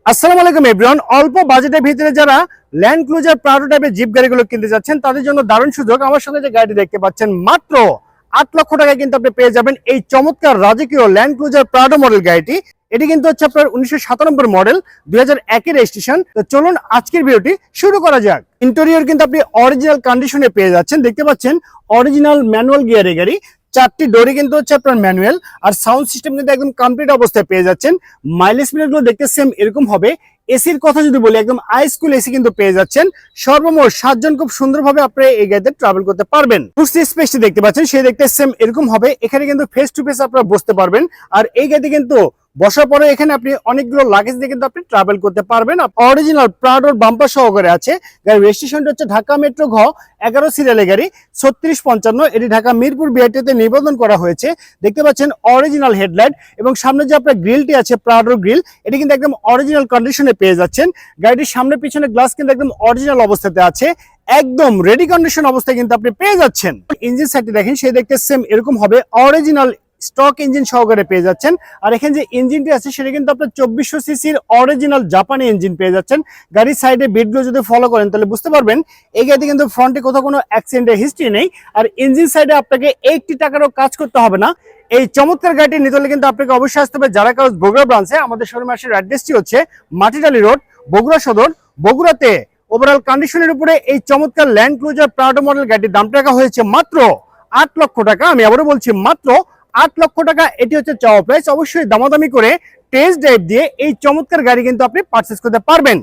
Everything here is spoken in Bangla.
আসসালামু আলাইকুম এভরিওয়ান। অল্প বাজেটের ভিতরে যারা ল্যান্ড ক্রুজার প্রাডো টাইপের জিপ গাড়িগুলো কিনতে যাচ্ছেন তাদের জন্য দারুণ সুযোগ। আমার সাথে যে গাড়িটি দেখতে পাচ্ছেন মাত্র 8 লক্ষ টাকায় কিন্তু আপনি পেয়ে যাবেন এই চমৎকার রাজকীয় ল্যান্ড ক্রুজার প্রাডো মডেল গাড়িটি। এটি কিন্তু হচ্ছে আপনার 1997 মডেল, 2001 এর রেজিস্ট্রেশন। তো চলুন আজকের ভিডিওটি শুরু করা যাক। ইন্টেরিয়র কিন্তু আপনি অরিজিনাল কন্ডিশনে পেয়ে যাচ্ছেন। দেখতে পাচ্ছেন অরিজিনাল ম্যানুয়াল গিয়ারের গাড়ি, 4টি ডোরই কিন্তু হচ্ছে আপনার ম্যানুয়াল, আর সাউন্ড সিস্টেম কিন্তু একদম কমপ্লিট অবস্থায় পেয়ে যাচ্ছেন। মাইলেজ মিটার গুলো দেখতে সেম এরকম হবে। এসির কথা যদি বলি, একদম হাই স্কুল এসি কিন্তু পেয়ে যাচ্ছেন। সর্বমোট 7 জন খুব সুন্দরভাবে আপনি এই গাড়িতে ট্রাভেল করতে পারবেন। কুর্সি স্পেসটি দেখতে পাচ্ছেন, সেই দেখতে সেম এরকম হবে। এখানে কিন্তু ফেস টু ফেস আপনারা বসতে পারবেন। আর এই গাড়িতে কিন্তু বসার পরে এখানে আপনি অনেকগুলো লাগেজ দিয়ে কিন্তু আপনি ট্রাভেল করতে পারবেন। অরিজিনাল প্রাডোর বাম্পার সহকারে আছে। গাড়ির রেজিস্ট্রেশনটা হচ্ছে ঢাকা মেট্রো ঘ 11 সিরিয়ালের গাড়ি, 3655। এটি ঢাকা মিরপুর বিআরটিতে নিবন্ধন করা হয়েছে। দেখতে পাচ্ছেন অরিজিনাল হেডলাইট এবং সামনে যে আপনার গ্রিলটি আছে প্রাডোর গ্রিল, এটি কিন্তু একদম অরিজিনাল কন্ডিশনে পেয়ে যাচ্ছেন। গাড়িটির সামনে পিছনে গ্লাস কিন্তু একদম অরিজিনাল অবস্থাতে আছে, একদম রেডি কন্ডিশন অবস্থায় কিন্তু আপনি পেয়ে যাচ্ছেন। ইঞ্জিন সাইডটি দেখেন, সেই দেখতে সেম এরকম হবে। অরিজিনাল স্টক ইঞ্জিন সহকারে পেয়ে যাচ্ছেন। আর এখানে যে ইঞ্জিনটি আছে সেটা কিন্তু আপনার 2400 সিসির অরিজিনাল জাপানি ইঞ্জিন পেয়ে যাচ্ছেন। গাড়ির সাইডে বিটগুলো যদি ফলো করেন তাহলে বুঝতে পারবেন এই গাড়িতে কিন্তু ফ্রন্টে কোথাও কোনো অ্যাক্সিডেন্টের হিস্ট্রি নেই। আর ইঞ্জিন সাইডে আপনাকে 80 টাকারও কাজ করতে হবে না। এই চমৎকার গাড়িটি নিতে হলে কিন্তু আপনাকে অবশ্যই আসতে হবে যারা কাগজ বগুড়া ব্রাঞ্চে। আমাদের শোরুমে আসার অ্যাড্রেসটি হচ্ছে মাটিডালি রোড, বগুড়া সদর। বগুড়াতে ওভারঅল কন্ডিশনের উপরে এই চমৎকার ল্যান্ড ক্রুজার প্রাডো মডেল গাড়ির দাম টাকা হয়েছে মাত্র 8 লক্ষ টাকা। আমি আবারও বলছি মাত্র 8 লক্ষ টাকা। এটি হচ্ছে চাওয়া প্রাইস। অবশ্যই দামাদামি করে টেস্ট ড্রাইভ দিয়ে এই চমৎকার গাড়ি কিন্তু আপনি পারচেজ করতে পারবেন।